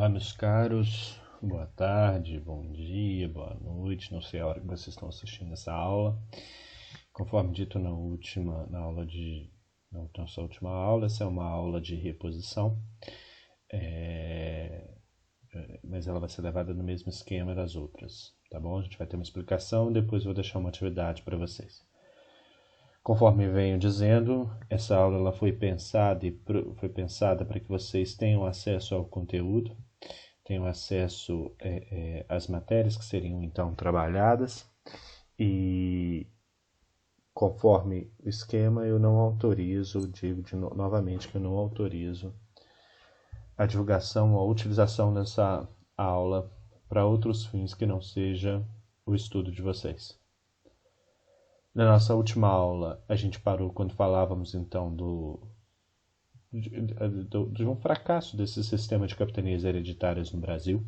Olá, meus caros, boa tarde, bom dia, boa noite, não sei a hora que vocês estão assistindo essa aula. Conforme dito na nossa última aula, essa é uma aula de reposição, mas ela vai ser levada no mesmo esquema das outras, tá bom? A gente vai ter uma explicação e depois eu vou deixar uma atividade para vocês. Conforme venho dizendo, essa aula ela foi pensada para que vocês tenham acesso ao conteúdo, tenham acesso às matérias que seriam então trabalhadas e conforme o esquema eu não autorizo, novamente que eu não autorizo a divulgação ou a utilização dessa aula para outros fins que não seja o estudo de vocês. Na nossa última aula, a gente parou quando falávamos então de um fracasso desse sistema de capitanias hereditárias no Brasil,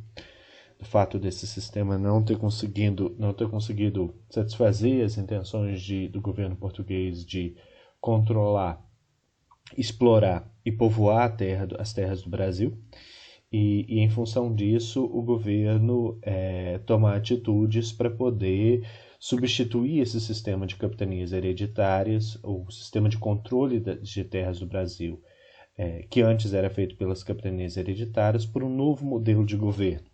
do fato desse sistema não ter conseguido satisfazer as intenções do governo português de controlar, explorar e povoar as terras do Brasil. E em função disso, o governo toma atitudes para poder substituir esse sistema de capitanias hereditárias, ou sistema de controle de terras do Brasil, que antes era feito pelas capitanias hereditárias, por um novo modelo de governo,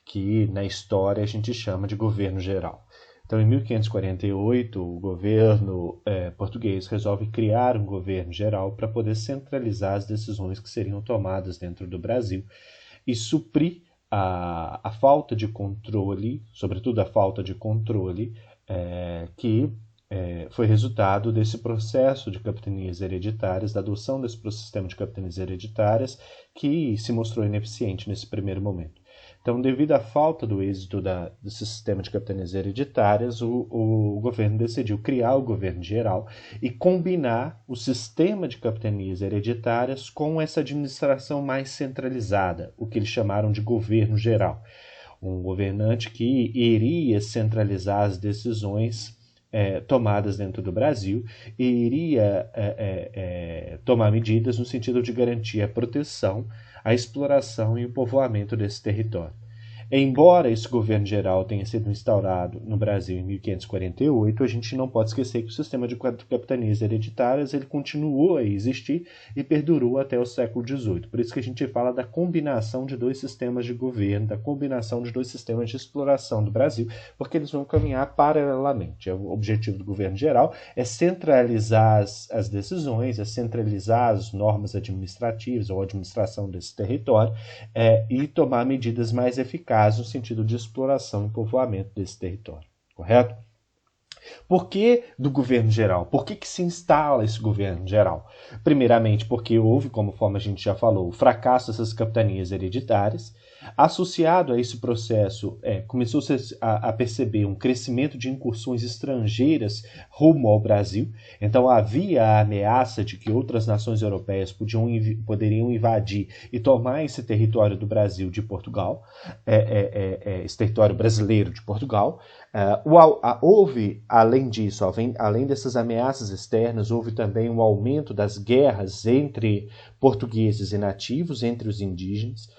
que na história a gente chama de governo geral. Então, em 1548, o governo português resolve criar um governo geral para poder centralizar as decisões que seriam tomadas dentro do Brasil e suprir a falta de controle, sobretudo a falta de controle que foi resultado desse processo de capitanias hereditárias, da adoção desse sistema de capitanias hereditárias, que se mostrou ineficiente nesse primeiro momento. Então, devido à falta do êxito desse sistema de capitanias hereditárias, o governo decidiu criar o governo geral e combinar o sistema de capitanias hereditárias com essa administração mais centralizada, o que eles chamaram de governo geral. Um governante que iria centralizar as decisões tomadas dentro do Brasil e iria tomar medidas no sentido de garantir a proteção, a exploração e o povoamento desse território. Embora esse governo geral tenha sido instaurado no Brasil em 1548, a gente não pode esquecer que o sistema de capitanias hereditárias ele continuou a existir e perdurou até o século XVIII. Por isso que a gente fala da combinação de dois sistemas de governo, da combinação de dois sistemas de exploração do Brasil, porque eles vão caminhar paralelamente. O objetivo do governo geral é centralizar as decisões, é centralizar as normas administrativas ou administração desse território e tomar medidas mais eficazes no sentido de exploração e povoamento desse território, correto? Por que do governo geral? Por que se instala esse governo geral? Primeiramente porque houve, conforme a gente já falou, o fracasso dessas capitanias hereditárias. Associado a esse processo, começou-se a perceber um crescimento de incursões estrangeiras rumo ao Brasil. Então havia a ameaça de que outras nações europeias poderiam invadir e tomar esse território do Brasil de Portugal, esse território brasileiro de Portugal. Houve, além disso, além dessas ameaças externas, houve também um aumento das guerras entre portugueses e nativos, entre os indígenas.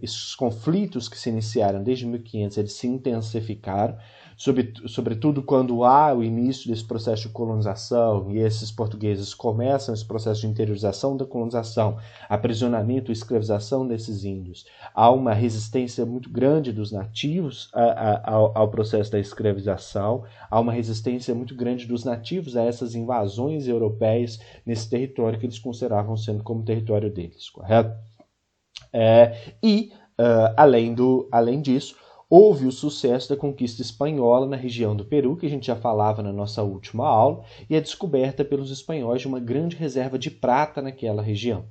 Esses conflitos que se iniciaram desde 1500, eles se intensificaram, sobretudo quando há o início desse processo de colonização e esses portugueses começam esse processo de interiorização da colonização, aprisionamento e escravização desses índios. Há uma resistência muito grande dos nativos ao processo da escravização, há uma resistência muito grande dos nativos a essas invasões europeias nesse território que eles consideravam sendo como território deles, correto? Além disso, houve o sucesso da conquista espanhola na região do Peru, que a gente já falava na nossa última aula, e a descoberta pelos espanhóis de uma grande reserva de prata naquela região.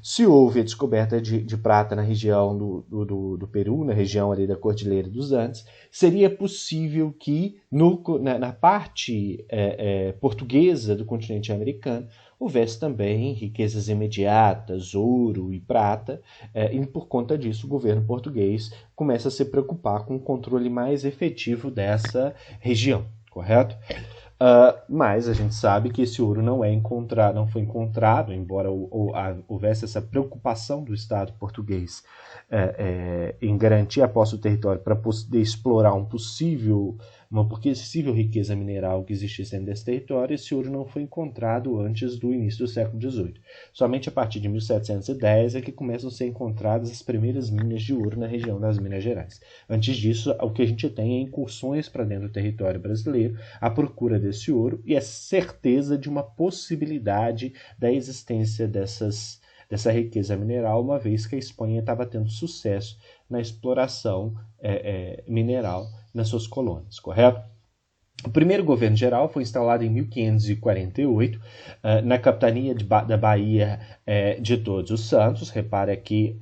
Se houve a descoberta de prata na região do Peru, na região ali da Cordilheira dos Andes, seria possível que na parte portuguesa do continente americano houvesse também riquezas imediatas, ouro e prata, e por conta disso o governo português começa a se preocupar com o controle mais efetivo dessa região, correto? Mas a gente sabe que esse ouro não foi encontrado, embora houvesse essa preocupação do Estado português em garantir a posse do território para poder explorar uma possível riqueza mineral que existisse dentro desse território. Esse ouro não foi encontrado antes do início do século XVIII. Somente a partir de 1710 é que começam a ser encontradas as primeiras minas de ouro na região das Minas Gerais. Antes disso, o que a gente tem é incursões para dentro do território brasileiro, à procura desse ouro e a certeza de uma possibilidade da existência dessa riqueza mineral, uma vez que a Espanha estava tendo sucesso na exploração mineral nas suas colônias, correto? O primeiro governo geral foi instalado em 1548 na capitania da Baía de Todos os Santos. Repare aqui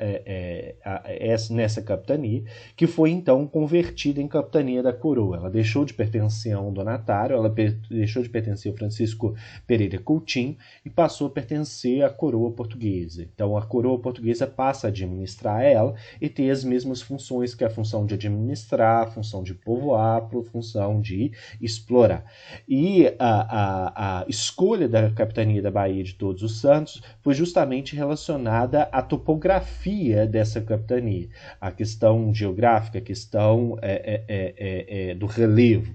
nessa capitania, que foi então convertida em capitania da coroa. Ela deixou de pertencer a um donatário, ela deixou de pertencer ao Francisco Pereira Coutinho e passou a pertencer à coroa portuguesa. Então a coroa portuguesa passa a administrar ela e ter as mesmas funções, que é a função de administrar, a função de povoar, a função de explorar. E a escolha da capitania da Baía de Todos os Santos foi justamente relacionada à topografia dessa capitania, a questão geográfica, a questão do relevo,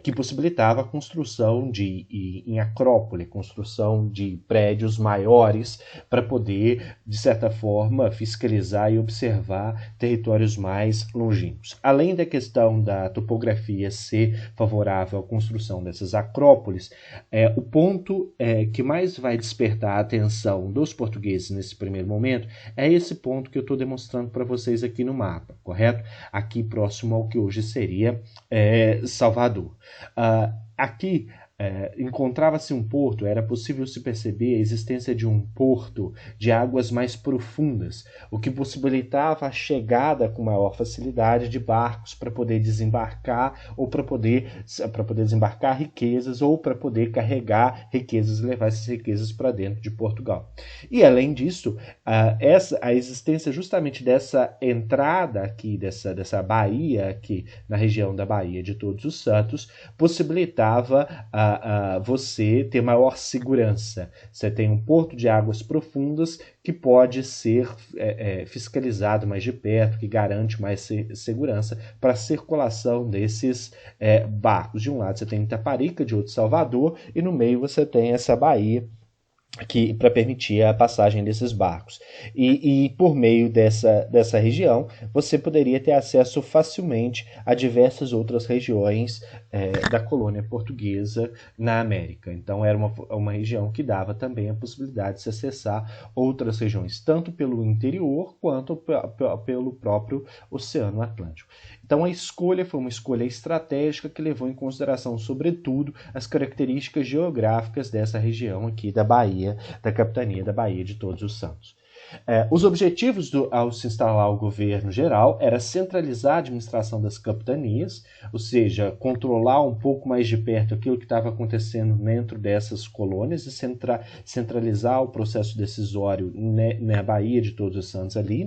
que possibilitava a construção em acrópole, construção de prédios maiores para poder, de certa forma, fiscalizar e observar territórios mais longínquos. Além da questão da topografia ser favorável à construção dessas acrópolis, o ponto que mais vai despertar a atenção dos portugueses nesse primeiro momento é esse ponto que eu estou demonstrando para vocês aqui no mapa, correto? Aqui próximo ao que hoje seria Salvador. Aqui encontrava-se um porto, era possível se perceber a existência de um porto de águas mais profundas, o que possibilitava a chegada com maior facilidade de barcos para poder desembarcar ou para poder desembarcar riquezas ou para poder carregar riquezas e levar essas riquezas para dentro de Portugal. E além disso, a existência justamente dessa entrada aqui, dessa baía aqui na região da Baía de Todos os Santos, possibilitava você ter maior segurança. Você tem um porto de águas profundas que pode ser fiscalizado mais de perto, que garante mais segurança para a circulação desses barcos. De um lado você tem Itaparica, de outro Salvador, e no meio você tem essa baía para permitir a passagem desses barcos. E por meio dessa região, você poderia ter acesso facilmente a diversas outras regiões da colônia portuguesa na América. Então, era uma região que dava também a possibilidade de se acessar outras regiões, tanto pelo interior quanto pelo próprio Oceano Atlântico. Então, a escolha foi uma escolha estratégica que levou em consideração, sobretudo, as características geográficas dessa região aqui da Baía, da capitania da Baía de Todos os Santos. Os objetivos ao se instalar o governo geral era centralizar a administração das capitanias, ou seja, controlar um pouco mais de perto aquilo que estava acontecendo dentro dessas colônias e centralizar o processo decisório na Baía de Todos os Santos ali,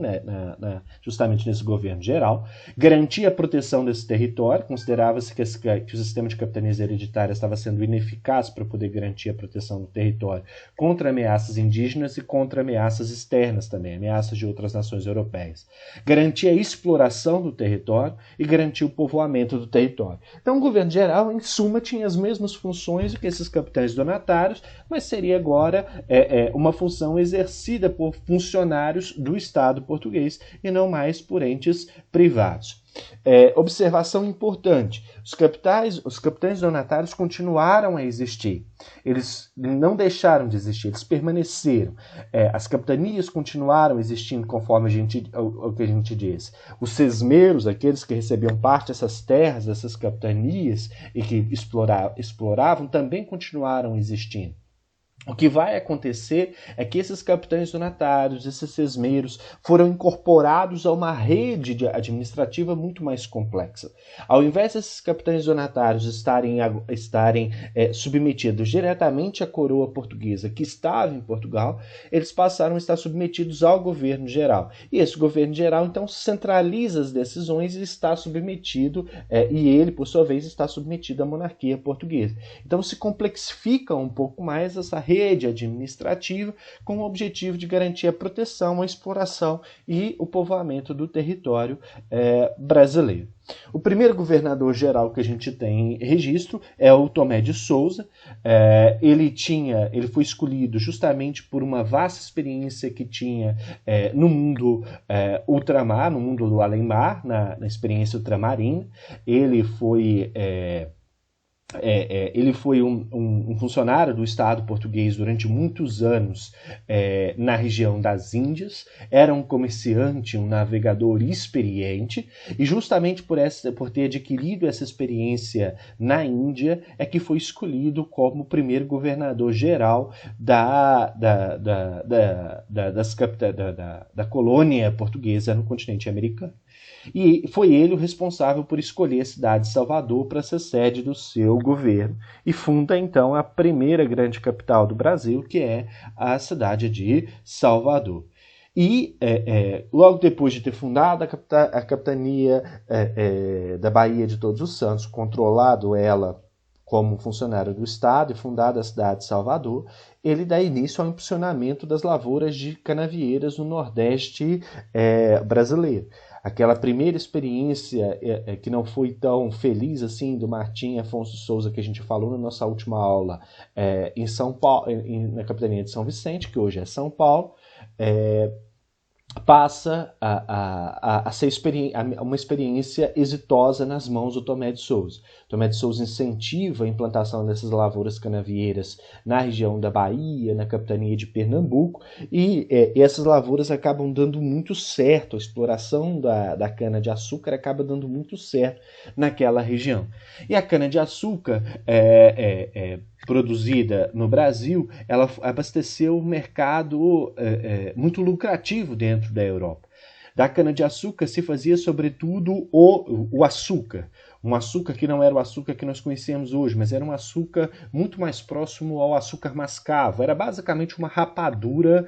justamente nesse governo geral, garantir a proteção desse território. Considerava-se que o sistema de capitanias hereditárias estava sendo ineficaz para poder garantir a proteção do território contra ameaças indígenas e contra ameaças externas também, ameaças de outras nações europeias. Garantir a exploração do território e garantir o povoamento do território. Então o governo geral, em suma, tinha as mesmas funções que esses capitães donatários, mas seria agora uma função exercida por funcionários do Estado português e não mais por entes privados. Observação importante: os capitães donatários continuaram a existir, eles não deixaram de existir, eles permaneceram. As capitanias continuaram existindo conforme o que a gente diz. Os sesmeiros, aqueles que recebiam parte dessas terras, dessas capitanias e que exploravam, também continuaram existindo. O que vai acontecer é que esses capitães donatários, esses sesmeiros, foram incorporados a uma rede administrativa muito mais complexa. Ao invés desses capitães donatários estarem submetidos diretamente à coroa portuguesa que estava em Portugal, eles passaram a estar submetidos ao governo geral. E esse governo geral, então, centraliza as decisões e está submetido, e ele, por sua vez, está submetido à monarquia portuguesa. Então, se complexifica um pouco mais essa rede administrativa com o objetivo de garantir a proteção, a exploração e o povoamento do território brasileiro. O primeiro governador-geral que a gente tem registro é o Tomé de Souza. Ele foi escolhido justamente por uma vasta experiência que tinha no mundo ultramar, no mundo do além-mar, na experiência ultramarina. Ele foi um funcionário do Estado português durante muitos anos na região das Índias, era um comerciante, um navegador experiente, e justamente por ter adquirido essa experiência na Índia é que foi escolhido como primeiro governador-geral da colônia portuguesa no continente americano. E foi ele o responsável por escolher a cidade de Salvador para ser sede do seu governo e funda então a primeira grande capital do Brasil, que é a cidade de Salvador. E logo depois de ter fundado a capitania da Baía de Todos os Santos, controlado ela como funcionário do Estado e fundado a cidade de Salvador, ele dá início ao impulsionamento das lavouras de canavieiras no Nordeste brasileiro. Aquela primeira experiência que não foi tão feliz assim do Martim Afonso Souza que a gente falou na nossa última aula em São Paulo, na capitania de São Vicente, que hoje é São Paulo, passa a ser uma experiência exitosa nas mãos do Tomé de Souza. Tomé de Souza incentiva a implantação dessas lavouras canavieiras na região da Bahia, na capitania de Pernambuco, e essas lavouras acabam dando muito certo, a exploração da cana-de-açúcar acaba dando muito certo naquela região. E a cana-de-açúcar produzida no Brasil, ela abasteceu um mercado muito lucrativo dentro da Europa. Da cana-de-açúcar se fazia, sobretudo, o açúcar. Um açúcar que não era o açúcar que nós conhecemos hoje, mas era um açúcar muito mais próximo ao açúcar mascavo. Era basicamente uma rapadura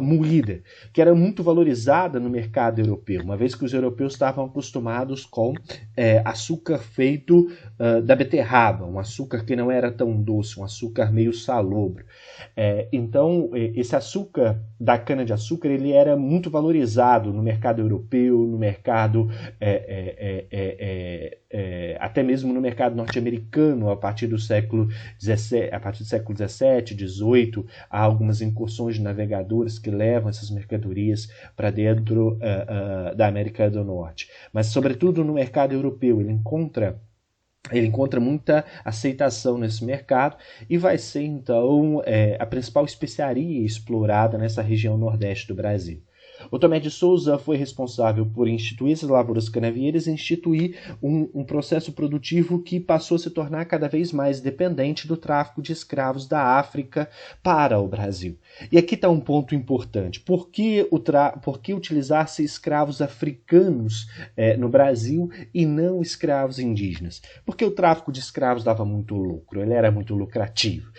moída, que era muito valorizada no mercado europeu, uma vez que os europeus estavam acostumados com açúcar feito da beterraba, um açúcar que não era tão doce, um açúcar meio salobro. Então, esse açúcar da cana-de-açúcar ele era muito valorizado no mercado europeu, no mercado até mesmo no mercado norte-americano a partir do século XVII, XVIII, há algumas incursões de navegadores que levam essas mercadorias para dentro da América do Norte. Mas, sobretudo, no mercado europeu, ele encontra muita aceitação nesse mercado e vai ser, então, a principal especiaria explorada nessa região nordeste do Brasil. O Tomé de Souza foi responsável por instituir essas lavouras canavieiras e instituir um processo produtivo que passou a se tornar cada vez mais dependente do tráfico de escravos da África para o Brasil. E aqui está um ponto importante. Por que utilizar-se escravos africanos no Brasil e não escravos indígenas? Porque o tráfico de escravos dava muito lucro, ele era muito lucrativo.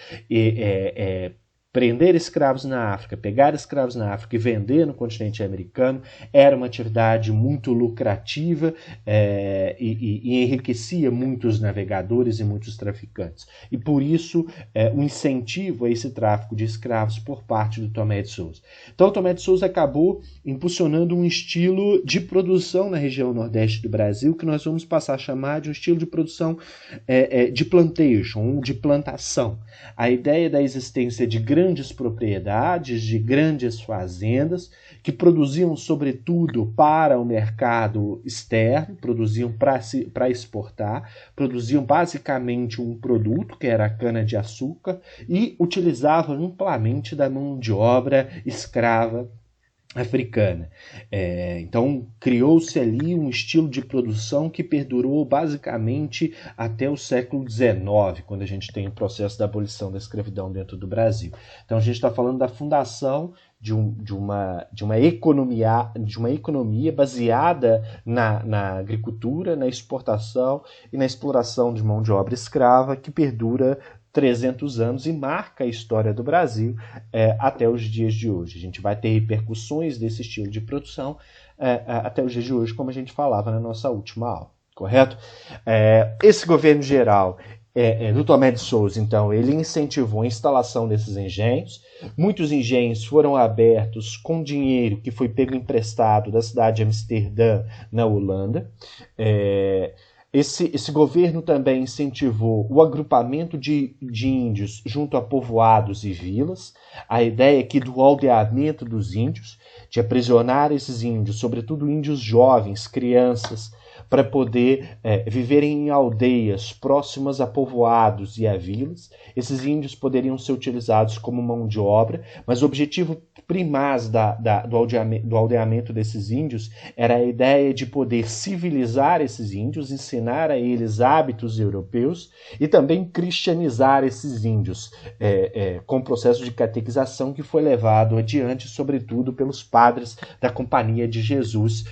Prender escravos na África, pegar escravos na África e vender no continente americano era uma atividade muito lucrativa e enriquecia muitos navegadores e muitos traficantes. E por isso, o incentivo a esse tráfico de escravos por parte do Tomé de Souza. Então, o Tomé de Souza acabou impulsionando um estilo de produção na região nordeste do Brasil que nós vamos passar a chamar de um estilo de produção de plantation, de plantação. A ideia da existência de grandes propriedades, de grandes fazendas, que produziam sobretudo para o mercado externo, produziam para exportar, produziam basicamente um produto, que era a cana-de-açúcar, e utilizavam amplamente da mão de obra escrava africana. Então, criou-se ali um estilo de produção que perdurou basicamente até o século XIX, quando a gente tem o processo da abolição da escravidão dentro do Brasil. Então, a gente está falando da fundação de uma economia baseada na agricultura, na exportação e na exploração de mão de obra escrava, que perdura 300 anos e marca a história do Brasil até os dias de hoje. A gente vai ter repercussões desse estilo de produção até os dias de hoje, como a gente falava na nossa última aula, correto? Esse governo geral do Tomé de Souza, então, ele incentivou a instalação desses engenhos. Muitos engenhos foram abertos com dinheiro que foi pego emprestado da cidade de Amsterdã, na Holanda. Esse governo também incentivou o agrupamento de índios junto a povoados e vilas, a ideia aqui do aldeamento dos índios, de aprisionar esses índios, sobretudo índios jovens, crianças, para poder viverem em aldeias próximas a povoados e a vilas. Esses índios poderiam ser utilizados como mão de obra, mas o objetivo primaz do aldeamento desses índios era a ideia de poder civilizar esses índios, ensinar a eles hábitos europeus e também cristianizar esses índios, com o processo de catequização que foi levado adiante, sobretudo pelos padres da Companhia de Jesus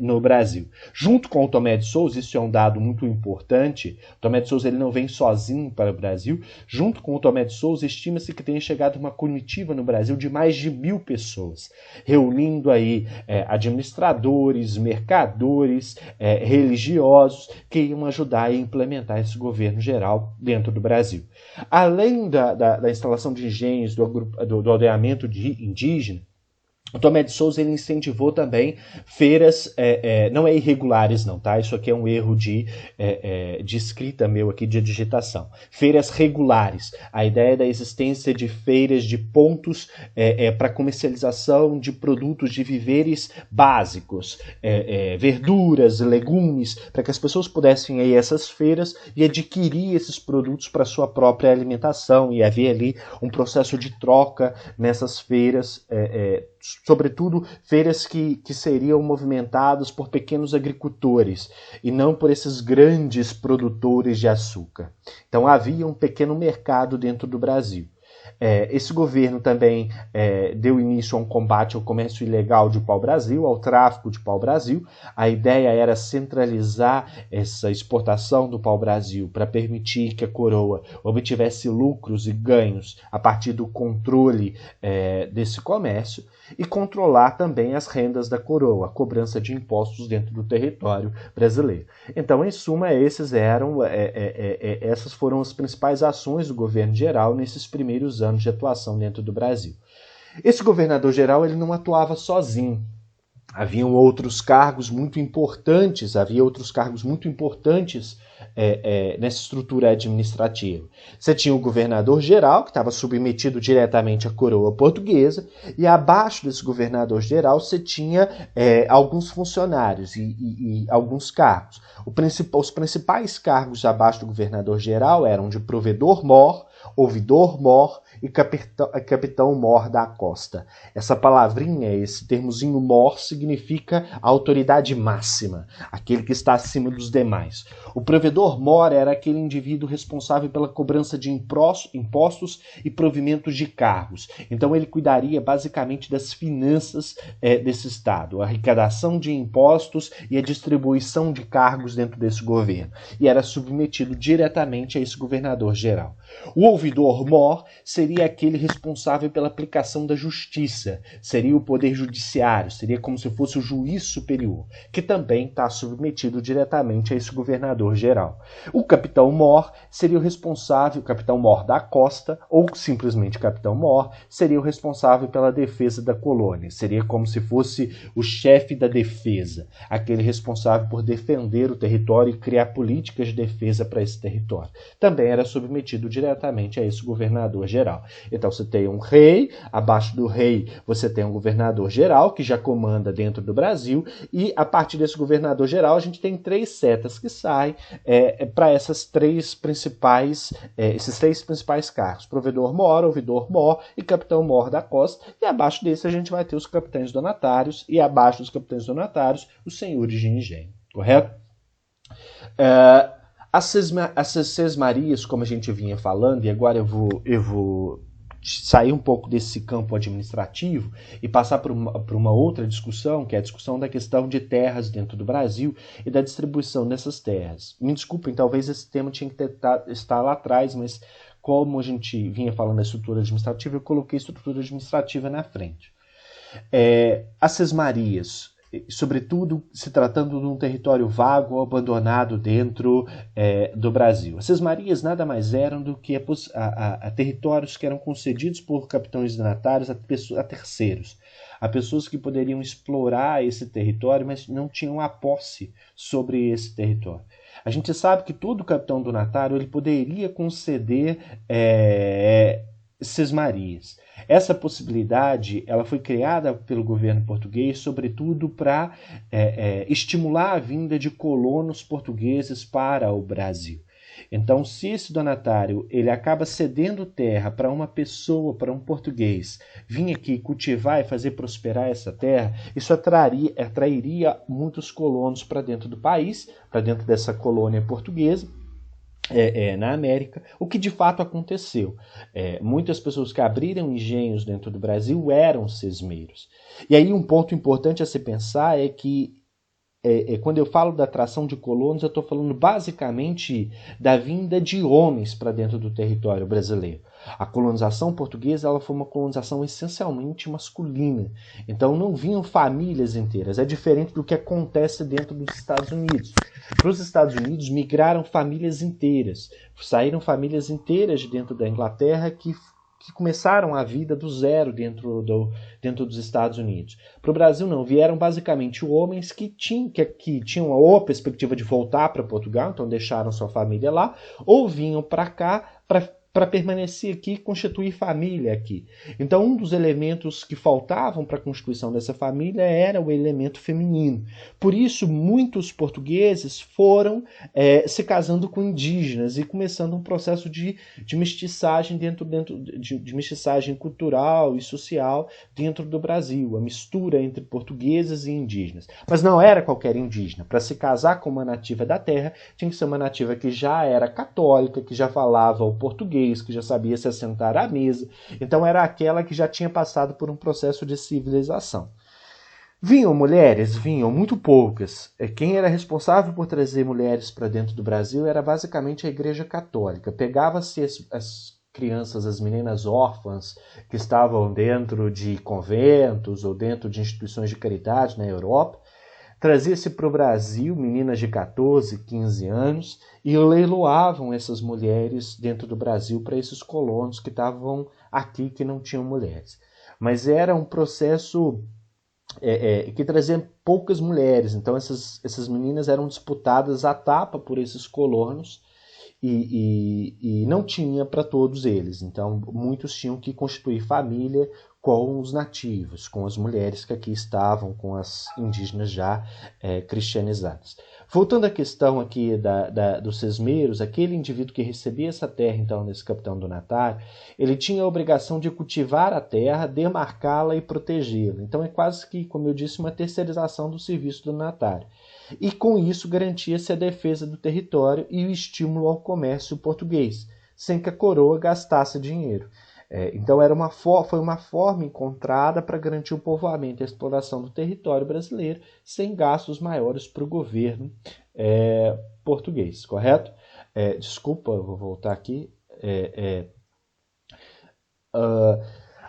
no Brasil. Junto com o Tomé de Souza, isso é um dado muito importante, o Tomé de Souza ele não vem sozinho para o Brasil. Junto com o Tomé de Souza, estima-se que tenha chegado uma comitiva no Brasil de mais de 1.000 pessoas, reunindo aí administradores, mercadores, religiosos, que iam ajudar a implementar esse governo geral dentro do Brasil. Além da instalação de engenhos, do aldeamento indígena, o Tomé de Souza ele incentivou também feiras, não é irregulares não, tá? Isso aqui é um erro de escrita meu aqui, de digitação. Feiras regulares. A ideia da existência de feiras de pontos para comercialização de produtos de viveres básicos, verduras, legumes, para que as pessoas pudessem ir a essas feiras e adquirir esses produtos para sua própria alimentação, e havia ali um processo de troca nessas feiras, sobretudo feiras que seriam movimentadas por pequenos agricultores e não por esses grandes produtores de açúcar. Então havia um pequeno mercado dentro do Brasil. Esse governo também deu início a um combate ao comércio ilegal de pau-brasil, ao tráfico de pau-brasil. A ideia era centralizar essa exportação do pau-brasil para permitir que a coroa obtivesse lucros e ganhos a partir do controle desse comércio e controlar também as rendas da coroa, a cobrança de impostos dentro do território brasileiro. Então, em suma, essas foram as principais ações do governo geral nesses primeiros anos de atuação dentro do Brasil. Esse governador geral ele não atuava sozinho. Haviam outros cargos muito importantes, nessa estrutura administrativa. Você tinha o governador geral, que estava submetido diretamente à coroa portuguesa, e abaixo desse governador geral você tinha alguns funcionários e alguns cargos. Os principais cargos abaixo do governador geral eram de provedor-mor, ouvidor-mor e capitão-mor da costa. Essa palavrinha, esse termozinho mor, significa a autoridade máxima, aquele que está acima dos demais. O provedor-mor era aquele indivíduo responsável pela cobrança de impostos e provimento de cargos. Então ele cuidaria basicamente das finanças desse Estado, a arrecadação de impostos e a distribuição de cargos dentro desse governo. E era submetido diretamente a esse governador geral. O ouvidor-mor seria aquele responsável pela aplicação da justiça, seria o poder judiciário, seria como se fosse o juiz superior, que também está submetido diretamente a esse governador geral. O capitão-mor seria o responsável, o capitão-mor da costa, ou simplesmente capitão-mor, seria o responsável pela defesa da colônia, seria como se fosse o chefe da defesa, aquele responsável por defender o território e criar políticas de defesa para esse território. Também era submetido diretamente justamente a esse governador-geral. Então você tem um rei, abaixo do rei você tem um governador-geral que já comanda dentro do Brasil, e a partir desse governador-geral a gente tem 3 setas que saem para esses três principais cargos: provedor-mor, ouvidor-mor e capitão-mor da costa, e abaixo desse a gente vai ter os capitães donatários, e abaixo dos capitães donatários os senhores de engenho, correto? As sesmarias, como a gente vinha falando, e agora eu vou sair um pouco desse campo administrativo e passar para uma outra discussão, que é a discussão da questão de terras dentro do Brasil e da distribuição dessas terras. Me desculpem, talvez esse tema tinha que estar lá atrás, mas como a gente vinha falando da estrutura administrativa, eu coloquei a estrutura administrativa na frente. As sesmarias, sobretudo se tratando de um território vago ou abandonado dentro do Brasil. As sesmarias nada mais eram do que a territórios que eram concedidos por capitães donatários a terceiros, a pessoas que poderiam explorar esse território, mas não tinham a posse sobre esse território. A gente sabe que todo capitão donatário ele poderia conceder sesmarias. Essa possibilidade ela foi criada pelo governo português, sobretudo para estimular a vinda de colonos portugueses para o Brasil. Então, se esse donatário ele acaba cedendo terra para uma pessoa, para um português, vir aqui cultivar e fazer prosperar essa terra, isso atrairia muitos colonos para dentro do país, para dentro dessa colônia portuguesa, na América, o que de fato aconteceu. Muitas pessoas que abriram engenhos dentro do Brasil eram sesmeiros. E aí um ponto importante a se pensar é que quando eu falo da atração de colonos, eu estou falando basicamente da vinda de homens para dentro do território brasileiro. A colonização portuguesa ela foi uma colonização essencialmente masculina. Então não vinham famílias inteiras. É diferente do que acontece dentro dos Estados Unidos. Para os Estados Unidos migraram famílias inteiras. Saíram famílias inteiras de dentro da Inglaterra que começaram a vida do zero dentro dos Estados Unidos. Para o Brasil não, vieram basicamente homens que tinham ou a perspectiva de voltar para Portugal, então deixaram sua família lá, ou vinham para cá para permanecer aqui e constituir família aqui. Então, um dos elementos que faltavam para a constituição dessa família era o elemento feminino. Por isso, muitos portugueses foram se casando com indígenas e começando um processo de mestiçagem de mestiçagem cultural e social dentro do Brasil, a mistura entre portugueses e indígenas. Mas não era qualquer indígena. Para se casar com uma nativa da terra, tinha que ser uma nativa que já era católica, que já falava o português, que já sabia se assentar à mesa. Então era aquela que já tinha passado por um processo de civilização. Vinham mulheres? Vinham, muito poucas. Quem era responsável por trazer mulheres para dentro do Brasil era basicamente a Igreja Católica. Pegava-se as crianças, as meninas órfãs que estavam dentro de conventos ou dentro de instituições de caridade na Europa, trazia-se para o Brasil meninas de 14, 15 anos e leiloavam essas mulheres dentro do Brasil para esses colonos que estavam aqui que não tinham mulheres. Mas era um processo que trazia poucas mulheres, então essas meninas eram disputadas à tapa por esses colonos e não tinha para todos eles. Então muitos tinham que constituir família com os nativos, com as mulheres que aqui estavam, com as indígenas já cristianizadas. Voltando à questão aqui dos sesmeiros, aquele indivíduo que recebia essa terra, então, nesse capitão donatário, ele tinha a obrigação de cultivar a terra, demarcá-la e protegê-la. Então é quase que, como eu disse, uma terceirização do serviço do donatário. E com isso garantia-se a defesa do território e o estímulo ao comércio português, sem que a coroa gastasse dinheiro. Então foi uma forma encontrada para garantir o povoamento e a exploração do território brasileiro sem gastos maiores para o governo português, correto? Desculpa, eu vou voltar aqui.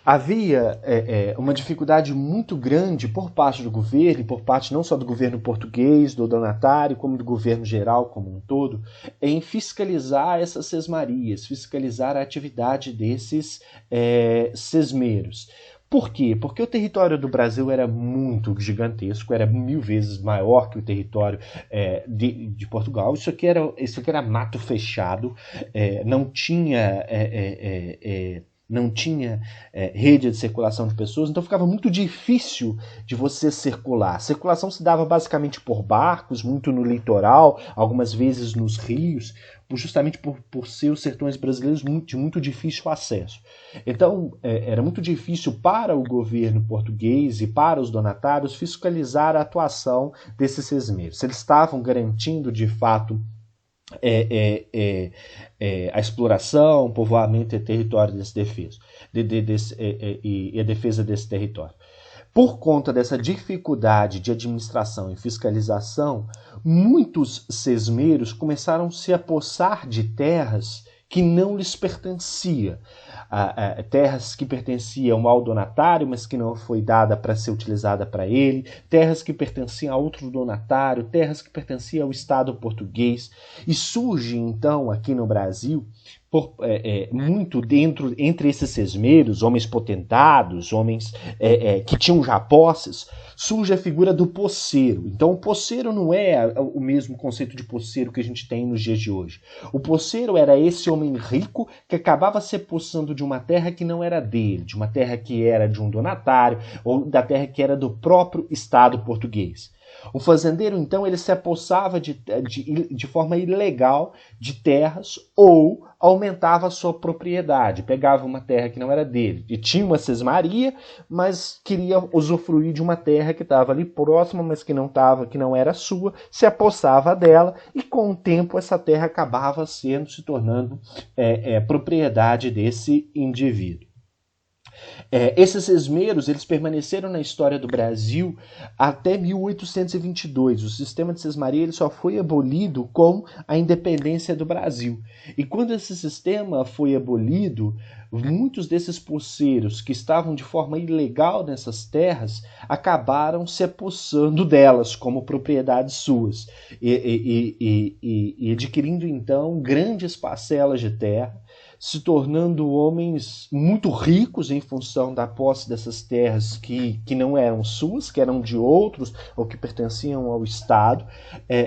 Havia uma dificuldade muito grande por parte do governo, e por parte não só do governo português, do donatário, como do governo geral como um todo, em fiscalizar essas sesmarias, fiscalizar a atividade desses sesmeiros. Por quê? Porque o território do Brasil era muito gigantesco, era 1000 vezes maior que o território de Portugal. Isso aqui era mato fechado, não tinha rede de circulação de pessoas, então ficava muito difícil de você circular. A circulação se dava basicamente por barcos, muito no litoral, algumas vezes nos rios, justamente por ser os sertões brasileiros de muito difícil acesso. Então, era muito difícil para o governo português e para os donatários fiscalizar a atuação desses sesmeiros. Se eles estavam garantindo, de fato, a exploração, o povoamento e território desse e a defesa desse território. Por conta dessa dificuldade de administração e fiscalização, muitos sesmeiros começaram a se apossar de terras que não lhes pertencia. Terras que pertenciam ao donatário, mas que não foi dada para ser utilizada para ele, terras que pertenciam a outro donatário, terras que pertenciam ao Estado português. E surge, então, aqui no Brasil, muito entre esses sesmeiros, homens potentados, homens que tinham já posses, surge a figura do posseiro. Então, o posseiro não é o mesmo conceito de posseiro que a gente tem nos dias de hoje. O posseiro era esse homem rico que acabava se possando de uma terra que não era dele, de uma terra que era de um donatário, ou da terra que era do próprio Estado português. O fazendeiro, então, ele se apossava de forma ilegal de terras ou aumentava a sua propriedade. Pegava uma terra que não era dele e tinha uma sesmaria, mas queria usufruir de uma terra que estava ali próxima, mas que não era sua, se apossava dela e com o tempo essa terra acabava se tornando propriedade desse indivíduo. Esses sesmeiros eles permaneceram na história do Brasil até 1822. O sistema de sesmaria ele só foi abolido com a independência do Brasil. E quando esse sistema foi abolido, muitos desses posseiros que estavam de forma ilegal nessas terras acabaram se apossando delas como propriedades suas e adquirindo então grandes parcelas de terra, se tornando homens muito ricos em função da posse dessas terras que não eram suas, que eram de outros ou que pertenciam ao Estado,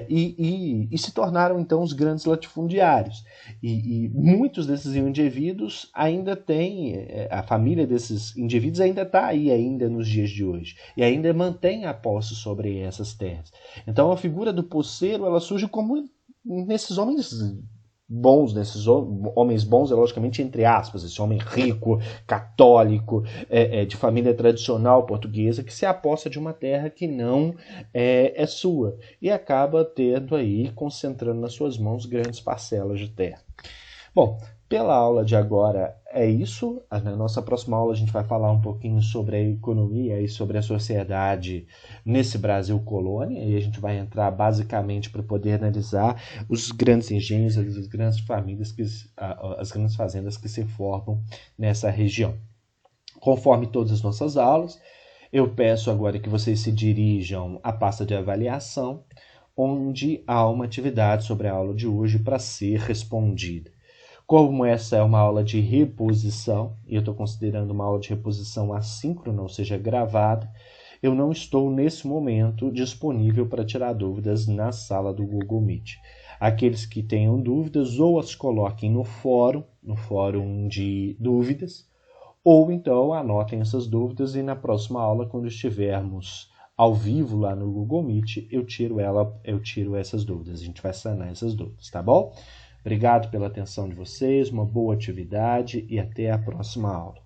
e se tornaram então os grandes latifundiários. E muitos desses indivíduos ainda têm, a família desses indivíduos ainda está aí ainda nos dias de hoje, e ainda mantém a posse sobre essas terras. Então a figura do posseiro ela surge como nesses homens bons, nesses homens bons, logicamente entre aspas, esse homem rico, católico, de família tradicional portuguesa, que se apossa de uma terra que não é sua e acaba tendo aí, concentrando nas suas mãos grandes parcelas de terra. Bom, pela aula de agora é isso. Na nossa próxima aula a gente vai falar um pouquinho sobre a economia e sobre a sociedade nesse Brasil colônia, e a gente vai entrar basicamente para poder analisar os grandes engenhos, as grandes famílias, as grandes fazendas que se formam nessa região. Conforme todas as nossas aulas, eu peço agora que vocês se dirijam à pasta de avaliação, onde há uma atividade sobre a aula de hoje para ser respondida. Como essa é uma aula de reposição, e eu estou considerando uma aula de reposição assíncrona, ou seja, gravada, eu não estou nesse momento disponível para tirar dúvidas na sala do Google Meet. Aqueles que tenham dúvidas, ou as coloquem no fórum de dúvidas, ou então anotem essas dúvidas e na próxima aula, quando estivermos ao vivo lá no Google Meet, eu tiro essas dúvidas, a gente vai sanar essas dúvidas, tá bom? Obrigado pela atenção de vocês, uma boa atividade e até a próxima aula.